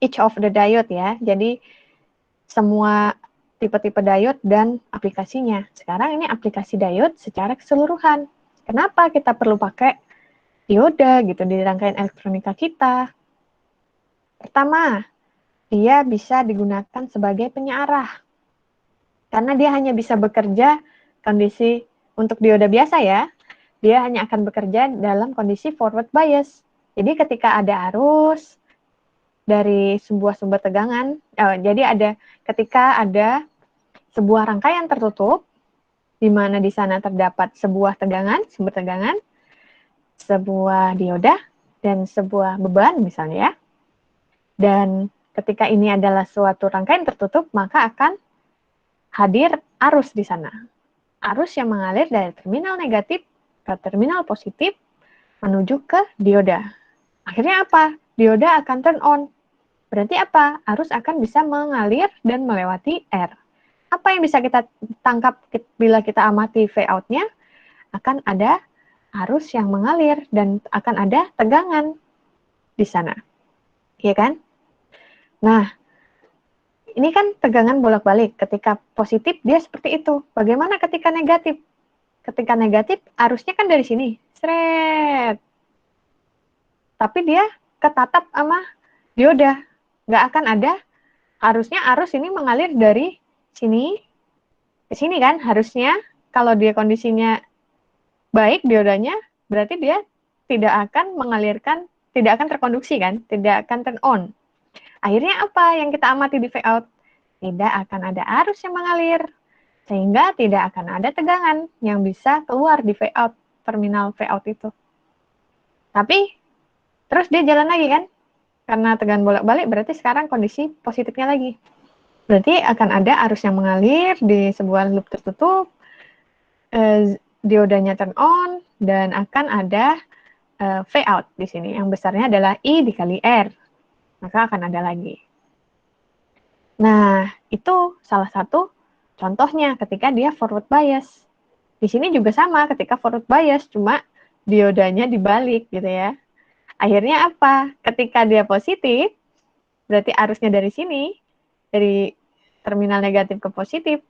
each of the diode ya. Jadi semua tipe-tipe diode dan aplikasinya. Sekarang ini aplikasi diode secara keseluruhan. Kenapa kita perlu pakai dioda gitu di rangkaian elektronika kita? Pertama, dia bisa digunakan sebagai penyarah. Karena dia hanya bisa bekerja kondisi untuk dioda biasa ya. Dia hanya akan bekerja dalam kondisi forward bias. Jadi ketika ada arus dari sebuah sumber tegangan, ketika ada sebuah rangkaian tertutup, di mana di sana terdapat sebuah tegangan, sumber tegangan, sebuah dioda, dan sebuah beban misalnya ya. Dan ketika ini adalah suatu rangkaian tertutup, maka akan hadir arus di sana. Arus yang mengalir dari terminal negatif ke terminal positif menuju ke dioda. Akhirnya apa? Dioda akan turn on. Berarti apa? Arus akan bisa mengalir dan melewati R. Apa yang bisa kita tangkap bila kita amati V-out-nya? Akan ada arus yang mengalir dan akan ada tegangan di sana. Iya kan? Nah, ini kan tegangan bolak-balik. Ketika positif dia seperti itu. Bagaimana ketika negatif? Ketika negatif arusnya kan dari sini. Sret. Tapi dia ketatap sama dioda. Nggak akan ada, harusnya arus ini mengalir dari sini ke sini kan. Harusnya kalau dia kondisinya baik diodanya, berarti dia tidak akan mengalirkan, tidak akan terkonduksi kan, tidak akan turn on. Akhirnya apa yang kita amati di V-out? Tidak akan ada arus yang mengalir, sehingga tidak akan ada tegangan yang bisa keluar di V-out, terminal V-out itu. Tapi, terus dia jalan lagi kan? Karena tegangan bolak-balik, berarti sekarang kondisi positifnya lagi. Berarti akan ada arus yang mengalir di sebuah loop tertutup, diodanya turn on, dan akan ada V-out di sini. Yang besarnya adalah I dikali R. Maka akan ada lagi. Nah, itu salah satu contohnya ketika dia forward bias. Di sini juga sama ketika forward bias, cuma diodanya dibalik gitu ya. Akhirnya apa? Ketika dia positif, berarti arusnya dari sini, dari terminal negatif ke positif,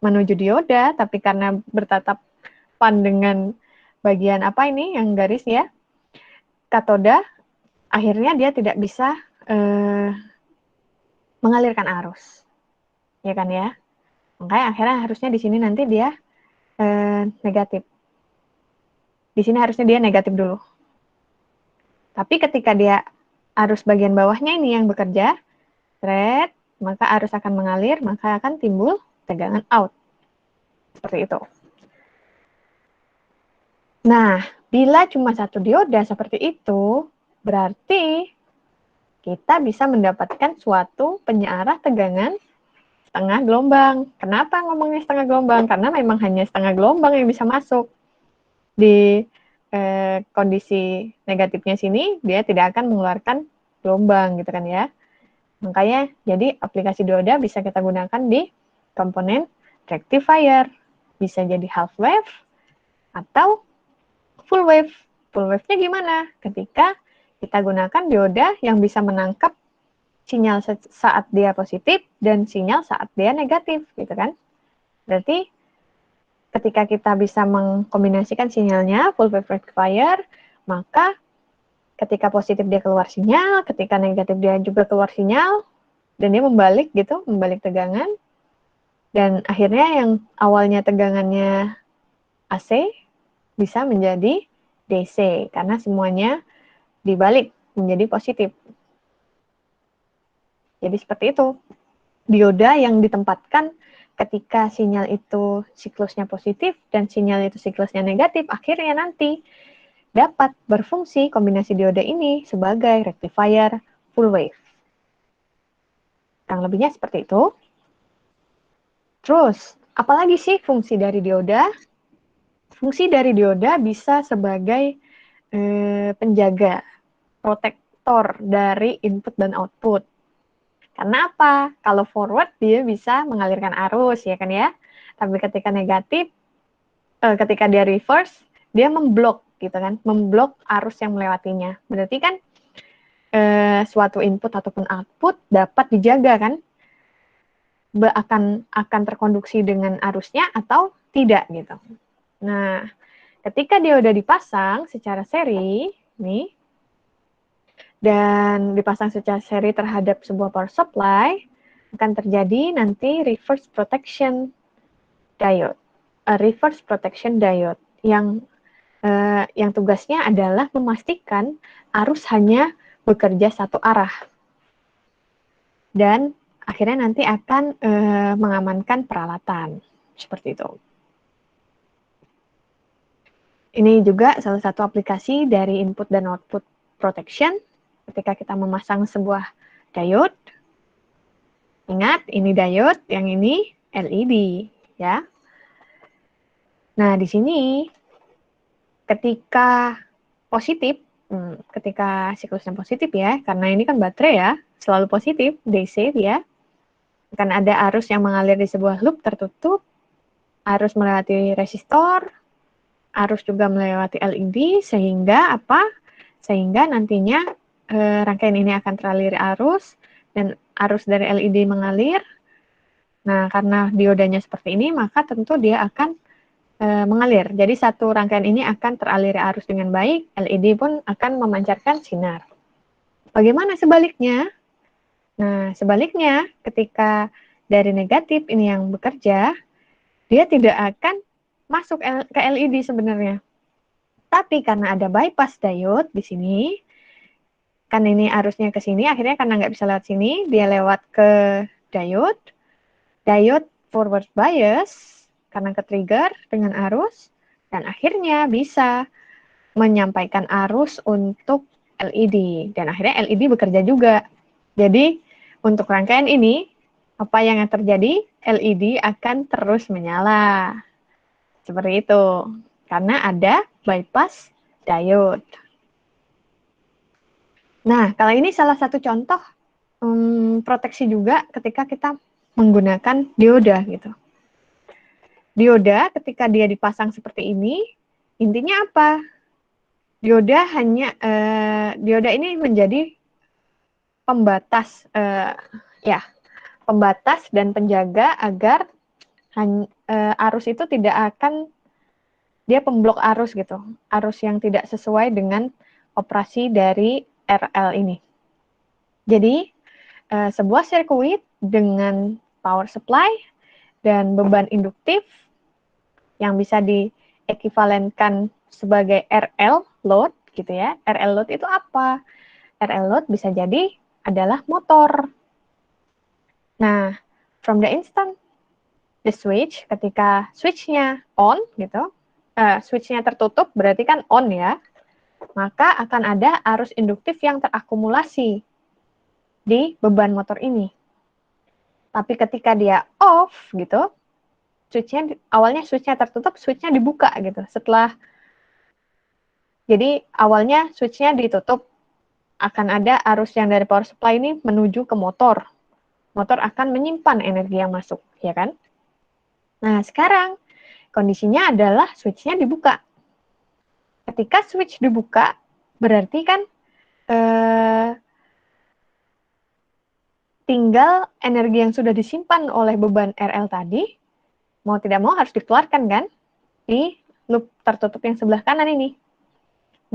menuju dioda, tapi karena bertatapan dengan bagian apa ini, yang garis ya, katoda, akhirnya dia tidak bisa mengalirkan arus. Ya kan ya? Makanya akhirnya harusnya di sini nanti dia negatif. Di sini harusnya dia negatif dulu. Tapi ketika dia arus bagian bawahnya ini yang bekerja, thread, maka arus akan mengalir, maka akan timbul tegangan out. Seperti itu. Nah, bila cuma satu dioda seperti itu, berarti kita bisa mendapatkan suatu penyarah tegangan setengah gelombang. Kenapa ngomongnya setengah gelombang? Karena memang hanya setengah gelombang yang bisa masuk. Di kondisi negatifnya sini, dia tidak akan mengeluarkan gelombang gitu kan ya. Makanya jadi aplikasi dioda bisa kita gunakan di komponen rectifier. Bisa jadi half wave atau full wave. Full wave-nya gimana? Ketika kita gunakan dioda yang bisa menangkap sinyal saat dia positif dan sinyal saat dia negatif gitu kan. Berarti ketika kita bisa mengkombinasikan sinyalnya full wave rectifier, maka ketika positif dia keluar sinyal, ketika negatif dia juga keluar sinyal, dan dia membalik gitu, membalik tegangan, dan akhirnya yang awalnya tegangannya AC bisa menjadi DC, karena semuanya dibalik menjadi positif. Jadi seperti itu. Dioda yang ditempatkan ketika sinyal itu siklusnya positif dan sinyal itu siklusnya negatif, akhirnya nanti dapat berfungsi kombinasi dioda ini sebagai rectifier full wave. Kurang lebihnya seperti itu. Terus, apalagi sih fungsi dari dioda? Fungsi dari dioda bisa sebagai penjaga, protektor dari input dan output. Karena apa? Kalau forward dia bisa mengalirkan arus, ya kan ya. Tapi ketika negatif, ketika dia reverse, dia memblok gitu kan, memblok arus yang melewatinya. Berarti kan suatu input ataupun output dapat dijaga kan, akan terkonduksi dengan arusnya atau tidak gitu. Nah, ketika dia udah dipasang secara seri nih, dan dipasang secara seri terhadap sebuah power supply, akan terjadi nanti reverse protection diode. Reverse protection diode yang tugasnya adalah memastikan arus hanya bekerja satu arah. Dan akhirnya nanti akan mengamankan peralatan. Seperti itu. Ini juga salah satu aplikasi dari input dan output protection ketika kita memasang sebuah diode. Ingat, ini diode, yang ini LED, ya. Nah, di sini ketika positif, ketika siklusnya positif ya, karena ini kan baterai ya, selalu positif, DC dia, akan ada arus yang mengalir di sebuah loop tertutup, arus melewati resistor, arus juga melewati LED, sehingga apa? Sehingga nantinya rangkaian ini akan teraliri arus, dan arus dari LED mengalir. Nah, karena diodanya seperti ini, maka tentu dia akan mengalir. Jadi satu rangkaian ini akan teraliri arus dengan baik, LED pun akan memancarkan sinar. Bagaimana sebaliknya? Nah, sebaliknya ketika dari negatif ini yang bekerja, dia tidak akan masuk ke LED sebenarnya. Tapi karena ada bypass diode di sini, kan ini arusnya ke sini, akhirnya karena nggak bisa lewat sini, dia lewat ke diode. Diode forward bias karena ke-trigger dengan arus, dan akhirnya bisa menyampaikan arus untuk LED. Dan akhirnya LED bekerja juga. Jadi, untuk rangkaian ini, apa yang terjadi? LED akan terus menyala. Seperti itu. Karena ada bypass diode. Nah, kalau ini salah satu contoh proteksi juga ketika kita menggunakan dioda gitu. Dioda ketika dia dipasang seperti ini, intinya apa? Dioda ini menjadi pembatas pembatas dan penjaga agar arus itu tidak akan, dia pemblok arus gitu, arus yang tidak sesuai dengan operasi dari RL ini. Jadi sebuah sirkuit dengan power supply dan beban induktif yang bisa diekivalenkan sebagai RL load gitu ya. RL load itu apa? RL load bisa jadi adalah motor. Nah, from the instant the switch, ketika switch-nya on gitu, switch-nya tertutup berarti kan on ya, maka akan ada arus induktif yang terakumulasi di beban motor ini. Tapi ketika dia off gitu, awalnya switch-nya tertutup, switch-nya dibuka gitu. Jadi awalnya switch-nya ditutup, akan ada arus yang dari power supply ini menuju ke motor. Motor akan menyimpan energi yang masuk, ya kan? Nah, sekarang kondisinya adalah switch-nya dibuka. Ketika switch dibuka, berarti kan tinggal energi yang sudah disimpan oleh beban RL tadi, mau tidak mau harus dikeluarkan kan, di loop tertutup yang sebelah kanan ini.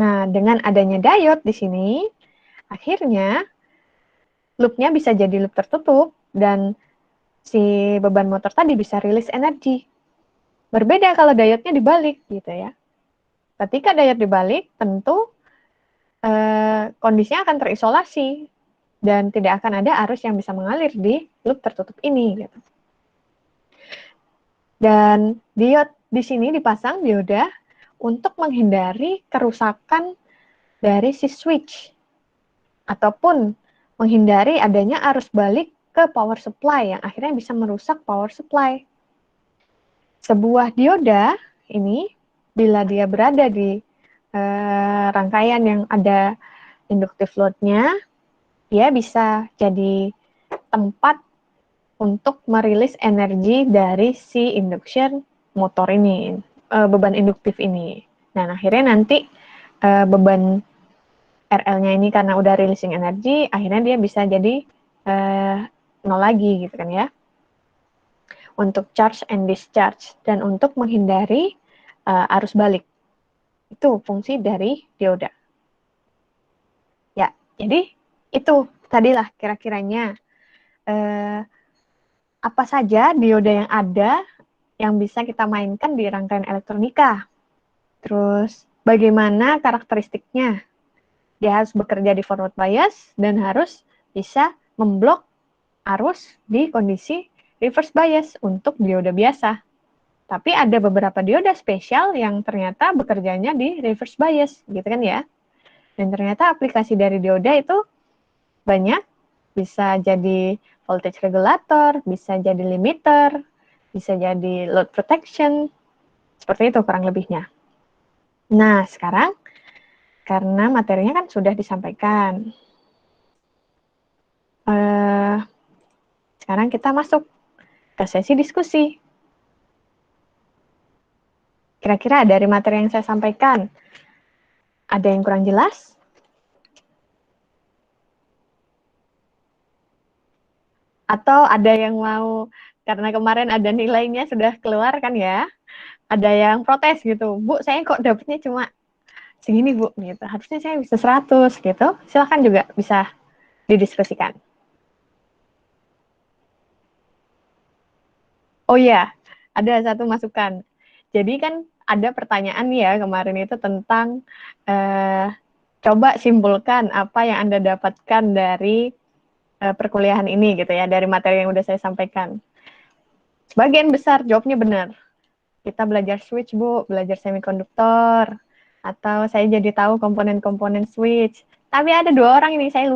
Nah, dengan adanya diode di sini, akhirnya loop-nya bisa jadi loop tertutup, dan si beban motor tadi bisa rilis energi. Berbeda kalau diode-nya dibalik gitu ya. Ketika diode dibalik, tentu kondisinya akan terisolasi dan tidak akan ada arus yang bisa mengalir di loop tertutup ini gitu. Dan diode di sini dipasang dioda untuk menghindari kerusakan dari si switch ataupun menghindari adanya arus balik ke power supply yang akhirnya bisa merusak power supply. Sebuah dioda ini bila dia berada di rangkaian yang ada induktif load-nya, dia bisa jadi tempat untuk merilis energi dari si induction motor ini, beban induktif ini. Nah, akhirnya nanti beban RL-nya ini karena udah releasing energi, akhirnya dia bisa jadi nol lagi gitu kan ya. Untuk charge and discharge dan untuk menghindari arus balik. Itu fungsi dari dioda. Ya, jadi itu tadilah kira-kiranya apa saja dioda yang ada yang bisa kita mainkan di rangkaian elektronika. Terus bagaimana karakteristiknya? Dia harus bekerja di forward bias dan harus bisa memblok arus di kondisi reverse bias untuk dioda biasa. Tapi ada beberapa dioda spesial yang ternyata bekerjanya di reverse bias, gitu kan ya. Dan ternyata aplikasi dari dioda itu banyak, bisa jadi voltage regulator, bisa jadi limiter, bisa jadi load protection, seperti itu kurang lebihnya. Nah, sekarang karena materinya kan sudah disampaikan, sekarang kita masuk ke sesi diskusi. Kira-kira dari materi yang saya sampaikan, ada yang kurang jelas? Atau ada yang mau, karena kemarin ada nilainya sudah keluar kan ya, ada yang protes gitu, Bu, saya kok dapetnya cuma segini Bu, gitu. Harusnya saya bisa 100 gitu. Silahkan juga bisa didiskusikan. Oh iya, ada satu masukan. Jadi kan ada pertanyaan ya kemarin itu tentang coba simpulkan apa yang Anda dapatkan dari perkuliahan ini gitu ya, dari materi yang udah saya sampaikan. Sebagian besar jawabnya benar. Kita belajar switch, Bu, belajar semikonduktor, atau saya jadi tahu komponen-komponen switch. Tapi ada 2 orang ini saya lupa